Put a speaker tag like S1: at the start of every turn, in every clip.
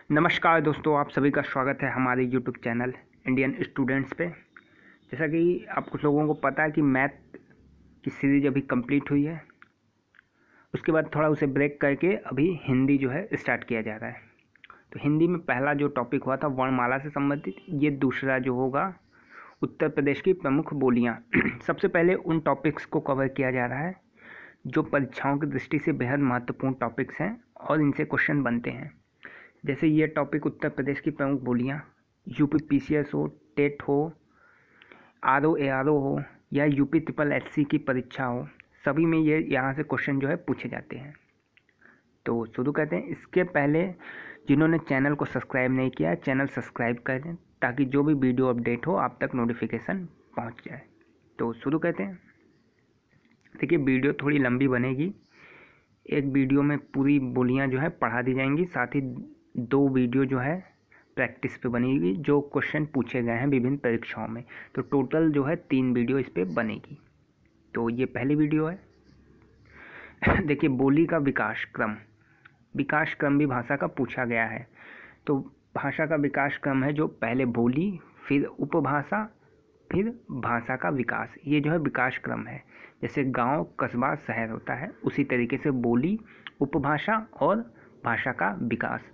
S1: नमस्कार दोस्तों, आप सभी का स्वागत है हमारे यूट्यूब चैनल इंडियन स्टूडेंट्स पे। जैसा कि आप कुछ लोगों को पता है कि मैथ की सीरीज अभी कंप्लीट हुई है, उसके बाद थोड़ा उसे ब्रेक करके अभी हिंदी जो है स्टार्ट किया जा रहा है। तो हिंदी में पहला जो टॉपिक हुआ था वर्णमाला से संबंधित, ये दूसरा जो होगा उत्तर प्रदेश की प्रमुख बोलियाँ। सबसे पहले उन टॉपिक्स को कवर किया जा रहा है जो परीक्षाओं की दृष्टि से बेहद महत्वपूर्ण टॉपिक्स हैं और इनसे क्वेश्चन बनते हैं। जैसे ये टॉपिक उत्तर प्रदेश की प्रमुख बोलियाँ, यूपी पीसीएस हो, टेट हो, आरओ एआरओ हो या यूपी ट्रिपल एससी की परीक्षा हो, सभी में ये यहाँ से क्वेश्चन जो है पूछे जाते हैं। तो शुरू करते हैं। इसके पहले जिन्होंने चैनल को सब्सक्राइब नहीं किया है, चैनल सब्सक्राइब कर दें ताकि जो भी वीडियो अपडेट हो आप तक नोटिफिकेशन पहुँच जाए। तो शुरू करते हैं। देखिए, वीडियो थोड़ी लंबी बनेगी। एक वीडियो में पूरी बोलियाँ जो है पढ़ा दी जाएंगी, साथ ही 2 वीडियो जो है प्रैक्टिस पे बनेगी जो क्वेश्चन पूछे गए हैं विभिन्न परीक्षाओं में। तो टोटल जो है 3 वीडियो इस पे बनेगी। तो ये पहली वीडियो है। देखिए, बोली का विकास क्रम भी भाषा का पूछा गया है। तो भाषा का विकास क्रम है जो पहले बोली, फिर उपभाषा, फिर भाषा का विकास। ये जो है विकास क्रम है। जैसे गांव, कस्बा, शहर होता है, उसी तरीके से बोली, उपभाषा और भाषा का विकास।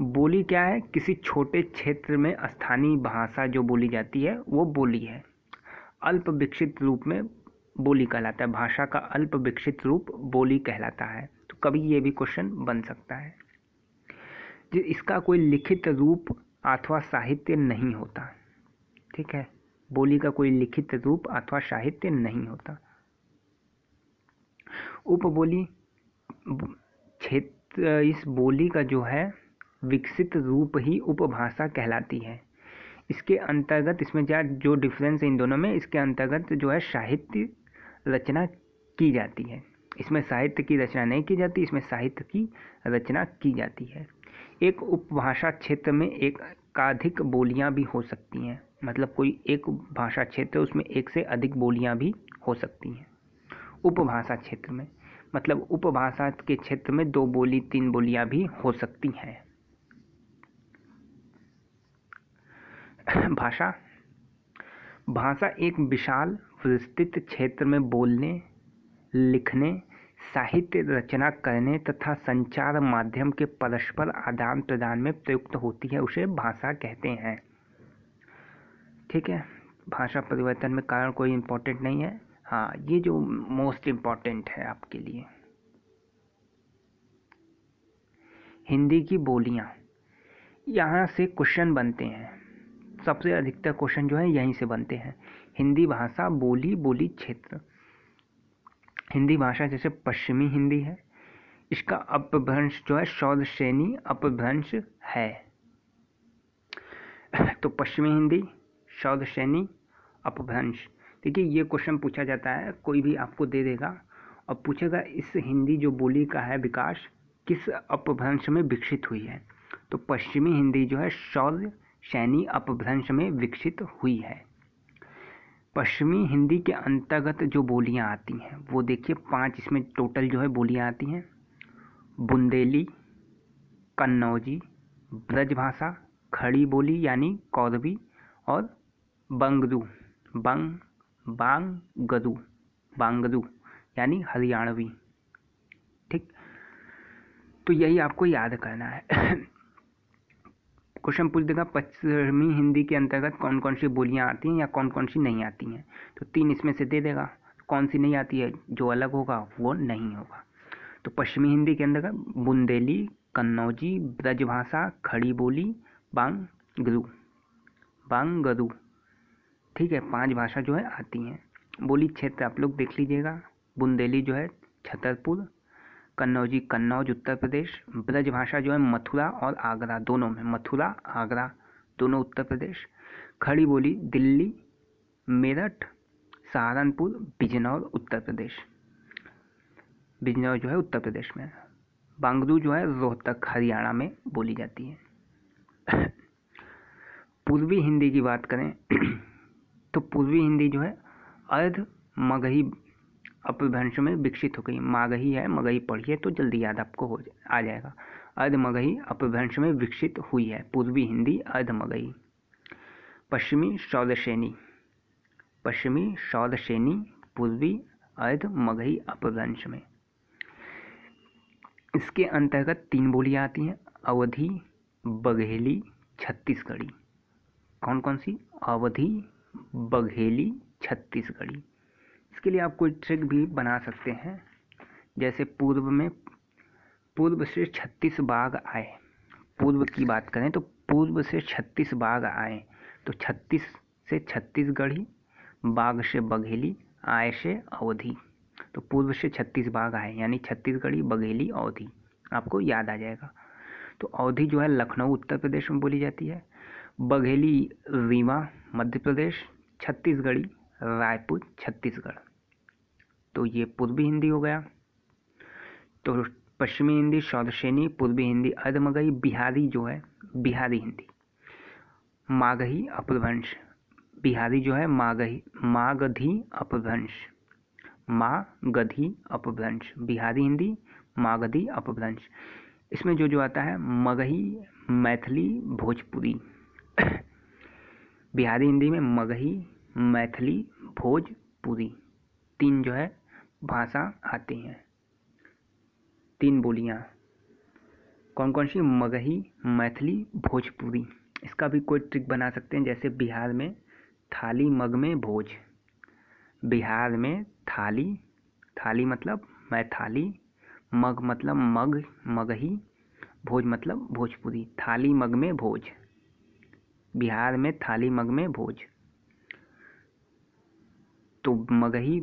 S1: बोली क्या है? किसी छोटे क्षेत्र में स्थानीय भाषा जो बोली जाती है वो बोली है। अल्प विकसित रूप में बोली कहलाता है। भाषा का अल्प विकसित रूप बोली कहलाता है। तो कभी ये भी क्वेश्चन बन सकता है। इसका कोई लिखित रूप अथवा साहित्य नहीं होता। ठीक है, बोली का कोई लिखित रूप अथवा साहित्य नहीं होता। उपबोली क्षेत्र, इस बोली का जो है विकसित रूप ही उपभाषा कहलाती है। इसके अंतर्गत, इसमें जो डिफरेंस है इन दोनों में, इसके अंतर्गत जो है साहित्य रचना की जाती है। इसमें साहित्य की रचना नहीं की जाती, इसमें साहित्य की रचना की जाती है। एक उपभाषा क्षेत्र में एकाधिक बोलियां भी हो सकती हैं। मतलब कोई एक भाषा क्षेत्र, उसमें एक से अधिक बोलियां भी हो सकती हैं उपभाषा क्षेत्र में। मतलब उपभाषा के क्षेत्र में 2 बोली 3 बोलियां भी हो सकती हैं। भाषा एक विशाल विस्तृत क्षेत्र में बोलने, लिखने, साहित्य रचना करने तथा संचार माध्यम के परस्पर आदान प्रदान में प्रयुक्त होती है, उसे भाषा कहते हैं। ठीक है, भाषा परिवर्तन में कारण कोई इम्पोर्टेंट नहीं है। हाँ, ये जो मोस्ट इम्पोर्टेंट है आपके लिए, हिंदी की बोलियाँ, यहाँ से क्वेश्चन बनते हैं। सबसे अधिकतर क्वेश्चन जो है यहीं से बनते हैं। हिंदी भाषा बोली, बोली क्षेत्र। हिंदी भाषा जैसे पश्चिमी हिंदी है, इसका अपभ्रंश जो है शौद श्रेणी अपभ्रंश है। तो पश्चिमी हिंदी, शौद श्रेणी, अपभ्रंश। देखिए, ये क्वेश्चन पूछा जाता है, कोई भी आपको दे देगा और पूछेगा इस हिंदी जो बोली का है विकास किस अपभ्रंश में विकसित हुई है। तो पश्चिमी हिंदी जो है शौद श्रेणी अपभ्रंश में विकसित हुई है। पश्चिमी हिंदी के अंतर्गत जो बोलियां आती हैं वो देखिए 5 इसमें टोटल जो है बोलियां आती हैं। बुंदेली, कन्नौजी, ब्रजभाषा, खड़ी बोली यानी कौरवी और बांगरू यानी हरियाणवी। ठीक, तो यही आपको याद करना है। क्वेश्चन पूछ देगा पश्चिमी हिंदी के अंतर्गत कौन कौन सी बोलियां आती हैं या कौन कौन सी नहीं आती हैं। तो 3 इसमें से दे देगा, कौन सी नहीं आती है, जो अलग होगा वो नहीं होगा। तो पश्चिमी हिंदी के अंतर्गत बुंदेली, कन्नौजी, ब्रजभाषा, खड़ी बोली, बांगरू। ठीक है, 5 भाषा जो है आती हैं। बोली क्षेत्र आप लोग देख लीजिएगा। बुंदेली जो है छतरपुर, कन्नौजी कन्नौज उत्तर प्रदेश, ब्रजभाषा जो है मथुरा और आगरा दोनों में, मथुरा आगरा दोनों उत्तर प्रदेश, खड़ी बोली दिल्ली, मेरठ, सहारनपुर, बिजनौर उत्तर प्रदेश, बिजनौर जो है उत्तर प्रदेश में, बांगरू जो है रोहतक हरियाणा में बोली जाती है। पूर्वी हिंदी की बात करें तो पूर्वी हिंदी जो है अर्ध मगही अपभ्रंश में विकसित हो गई। मागही है, मगही पढ़िए तो जल्दी याद आपको आ जाएगा। अर्ध मगही अपभ्रंश में विकसित हुई है। पूर्वी हिंदी अर्ध मगही। पश्चिमी सौदशेनी, पश्चिमी सौदशेनी पूर्वी अर्ध मगही अपभ्रंश में। इसके अंतर्गत 3 बोलियां आती हैं, अवधी, बघेली, छत्तीसगढ़ी। कौन कौन सी? अवधी, बघेली, छत्तीसगढ़ी। इसके लिए आप कोई ट्रिक भी बना सकते हैं, जैसे पूर्व से 36 बाघ आए। पूर्व की बात करें तो पूर्व से 36 बाघ आए, तो 36 से छत्तीसगढ़ी, बाघ से बघेली, आय से अवधी। तो पूर्व से 36 बाघ आए यानी छत्तीसगढ़ी, बघेली, अवधी, आपको याद आ जाएगा। तो अवधी जो है लखनऊ उत्तर प्रदेश में बोली जाती है, बघेली रीवा मध्य प्रदेश, छत्तीसगढ़ी रायपुर छत्तीसगढ़। तो ये पूर्वी हिंदी हो गया। तो पश्चिमी हिंदी सौदशेनी, पूर्वी हिंदी अर्धमगही, बिहारी जो है बिहारी हिंदी, मागही अपभ्रंश। बिहारी जो है मागधी अपभ्रंश, मागधी अपभ्रंश। बिहारी हिंदी मागधी अपभ्रंश। इसमें जो आता है मगही, मैथिली, भोजपुरी। बिहारी हिंदी में मगही, मैथिली, भोजपुरी 3 जो है भाषा आती हैं, 3 बोलियां। कौन कौन सी? मगही, मैथिली, भोजपुरी। इसका भी कोई ट्रिक बना सकते हैं, जैसे बिहार में थाली, मग में भोज। बिहार में थाली, थाली मतलब मैथाली, मग मतलब मग, मगही, भोज मतलब भोजपुरी। थाली मग में भोज, बिहार में थाली मग में भोज। तो मगही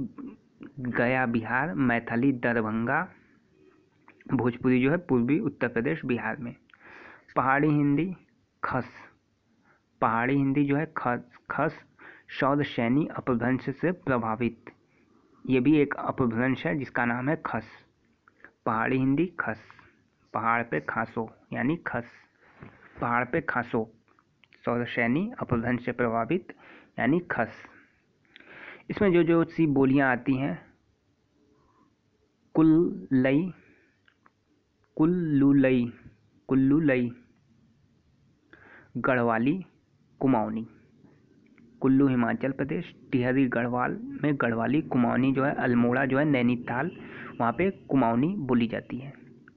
S1: गया बिहार, मैथिली दरभंगा, भोजपुरी जो है पूर्वी उत्तर प्रदेश बिहार में। पहाड़ी हिंदी खस, पहाड़ी हिंदी जो है खस सौदशैनी अपभ्रंश से प्रभावित। ये भी एक अपभ्रंश है जिसका नाम है खस। पहाड़ी हिंदी खस, पहाड़ पे खासो यानी खस, पहाड़ पे खासो, सौदशैनी अपभ्रंश से प्रभावित यानी खस। इसमें जो सी बोलियां आती हैं, कुल्लई, कुल्लुलई, कुल्लुलई, गढ़वाली, कुमाऊनी। कुल्लू हिमाचल प्रदेश, टिहरी गढ़वाल में गढ़वाली, कुमाऊनी जो है अल्मोड़ा जो है नैनीताल, वहाँ पे कुमाऊनी बोली जाती है।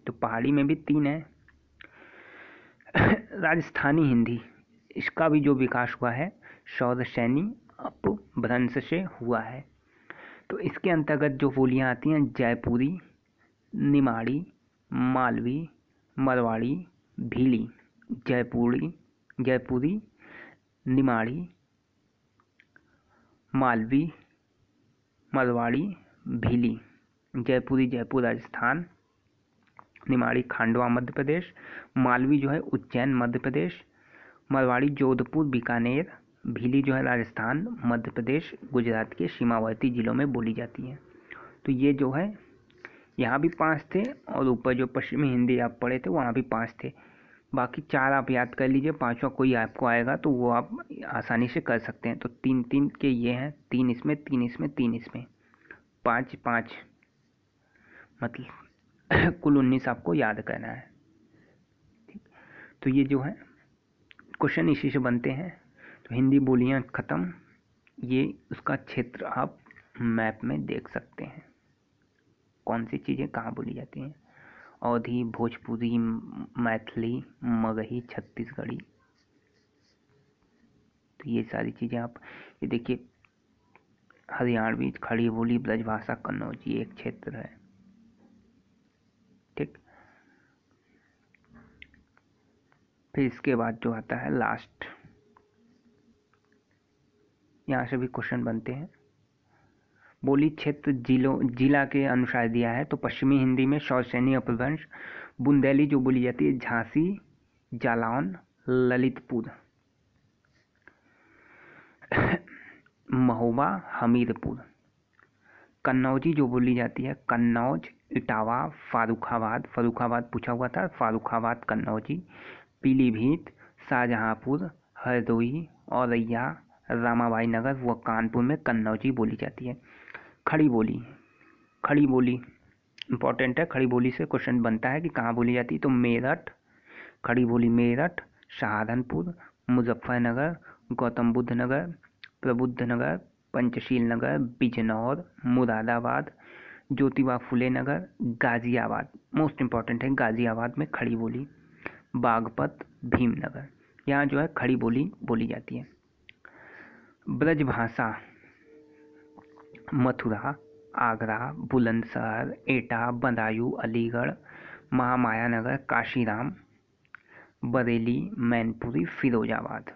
S1: तो पहाड़ी में भी 3 है। राजस्थानी हिंदी, इसका भी जो विकास हुआ है सौदशैनी अपभ्रंश से हुआ है। तो इसके अंतर्गत जो बोलियां आती हैं जयपुरी, निमाड़ी, मालवी, मरवाड़ी, भीली। जयपुरी, निमाड़ी, मालवी, मरवाड़ी, भीली। जयपुरी जयपुर राजस्थान, निमाड़ी खांडवा मध्य प्रदेश, मालवी जो है उज्जैन मध्य प्रदेश, मरवाड़ी जोधपुर बीकानेर, भीली जो है राजस्थान मध्य प्रदेश गुजरात के सीमावर्ती जिलों में बोली जाती है। तो ये जो है यहाँ भी 5 थे, और ऊपर जो पश्चिमी हिंदी आप पढ़े थे वहाँ भी 5 थे। बाकी 4 आप याद कर लीजिए, 5वां कोई आपको आएगा तो वो आप आसानी से कर सकते हैं। तो 3-3 के ये हैं, 3 इसमें, 3 इसमें, 3 इसमें, 5-5 मतलब कुल 19 आपको याद करना है। ठीक, तो ये जो है क्वेश्चन इसी से बनते हैं। तो हिंदी बोलियां ख़त्म, ये उसका क्षेत्र आप मैप में देख सकते हैं, कौन सी चीज़ें कहाँ बोली जाती हैं। अवधी, भोजपुरी, मैथिली, मगही, छत्तीसगढ़ी। तो ये सारी चीज़ें आप ये देखिए, हरियाणवी, खड़ी बोली, ब्रजभाषा, कन्नौजी एक क्षेत्र है। ठीक, फिर इसके बाद जो आता है लास्ट, यहाँ से भी क्वेश्चन बनते हैं। बोली क्षेत्र जिला के अनुसार दिया है। तो पश्चिमी हिंदी में सौदशैनी अपभ्रंश, बुंदेली जो बोली जाती है झांसी, जालौन, ललितपुर, महोबा, हमीरपुर। कन्नौजी जो बोली जाती है कन्नौज, इटावा, फर्रुखाबाद पूछा हुआ था, फर्रुखाबाद कन्नौजी, पीलीभीत, शाहजहांपुर, हरदोई, औरैया, रामाबाई नगर व कानपुर में कन्नौजी बोली जाती है। खड़ी बोली इंपॉर्टेंट है, खड़ी बोली से क्वेश्चन बनता है कि कहाँ बोली जाती है। तो मेरठ, खड़ी बोली मेरठ, सहारनपुर, मुजफ्फरनगर, गौतम बुद्ध नगर, प्रबुद्ध नगर, पंचशील नगर, बिजनौर, मुरादाबाद, ज्योतिबा फुले नगर, गाजियाबाद। मोस्ट इम्पॉर्टेंट है गाजियाबाद में खड़ी बोली, बागपत, भीमनगर, यहाँ जो है खड़ी बोली बोली जाती है। ब्रजभाषा मथुरा, आगरा, बुलंदशहर, एटा, बदायूं, अलीगढ़, महामाया नगर, काशीराम, बरेली, मैनपुरी, फिरोजाबाद।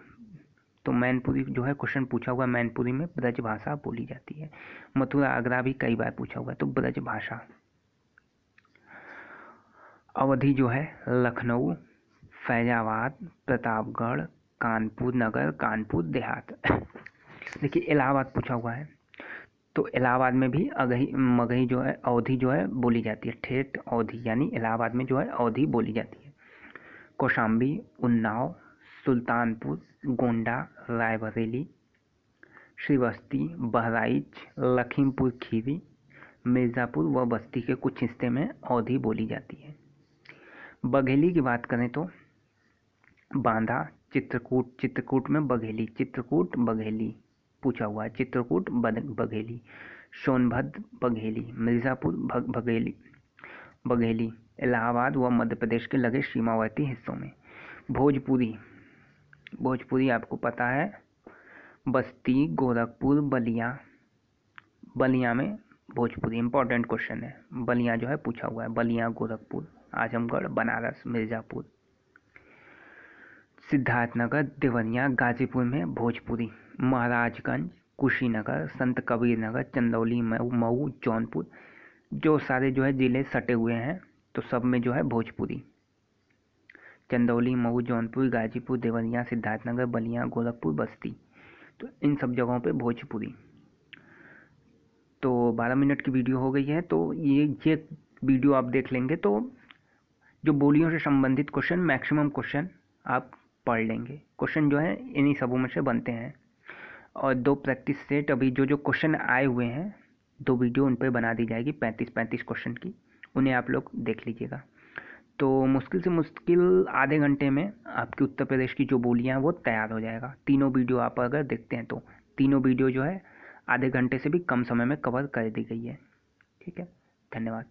S1: तो मैनपुरी जो है क्वेश्चन पूछा हुआ, मैनपुरी में ब्रजभाषा बोली जाती है। मथुरा, आगरा भी कई बार पूछा हुआ है, तो ब्रजभाषा। अवधि जो है लखनऊ, फैजाबाद, प्रतापगढ़, कानपुर नगर, कानपुर देहात। देखिए इलाहाबाद पूछा हुआ है, तो इलाहाबाद में भी मगही जो है अवधि जो है बोली जाती है, ठेठ अवधि, यानी इलाहाबाद में जो है अवधि बोली जाती है। कौशाम्बी, उन्नाव, सुल्तानपुर, गोंडा, रायबरेली, श्रीबस्ती, बहराइच, लखीमपुर खीरी, मिर्ज़ापुर व बस्ती के कुछ हिस्से में अवधि बोली जाती है। बघेली की बात करें तो बांदा, चित्रकूट में बघेली, चित्रकूट बघेली पूछा हुआ है, चित्रकूट बघेली, सोनभद्र बघेली, मिर्ज़ापुर बघेली, इलाहाबाद व मध्य प्रदेश के लगे सीमावर्ती हिस्सों में। भोजपुरी आपको पता है, बस्ती, गोरखपुर, बलिया में भोजपुरी। इंपॉर्टेंट क्वेश्चन है, बलिया जो है पूछा हुआ है, बलिया, गोरखपुर, आजमगढ़, बनारस, मिर्ज़ापुर, सिद्धार्थनगर, देवरिया, गाजीपुर में भोजपुरी, महाराजगंज, कुशीनगर, संत कबीर नगर, चंदौली, मऊ, जौनपुर, जो सारे जो है ज़िले सटे हुए हैं तो सब में जो है भोजपुरी। चंदौली, मऊ, जौनपुर, गाजीपुर, देवरिया, सिद्धार्थनगर, बलिया, गोरखपुर, बस्ती, तो इन सब जगहों पे भोजपुरी। तो 12 मिनट की वीडियो हो गई है, तो ये वीडियो आप देख लेंगे तो जो बोलियों से संबंधित क्वेश्चन, मैक्सिमम क्वेश्चन आप पढ़ लेंगे। क्वेश्चन जो है इन्हीं सबों में से बनते हैं, और 2 प्रैक्टिस सेट अभी जो क्वेश्चन आए हुए हैं 2 वीडियो उन पर बना दी जाएगी 35 क्वेश्चन की, उन्हें आप लोग देख लीजिएगा। तो मुश्किल से मुश्किल आधे घंटे में आपकी उत्तर प्रदेश की जो बोलियाँ हैं वो तैयार हो जाएगा। तीनों वीडियो आप अगर देखते हैं तो तीनों वीडियो जो है आधे घंटे से भी कम समय में कवर कर दी गई है। ठीक है, धन्यवाद।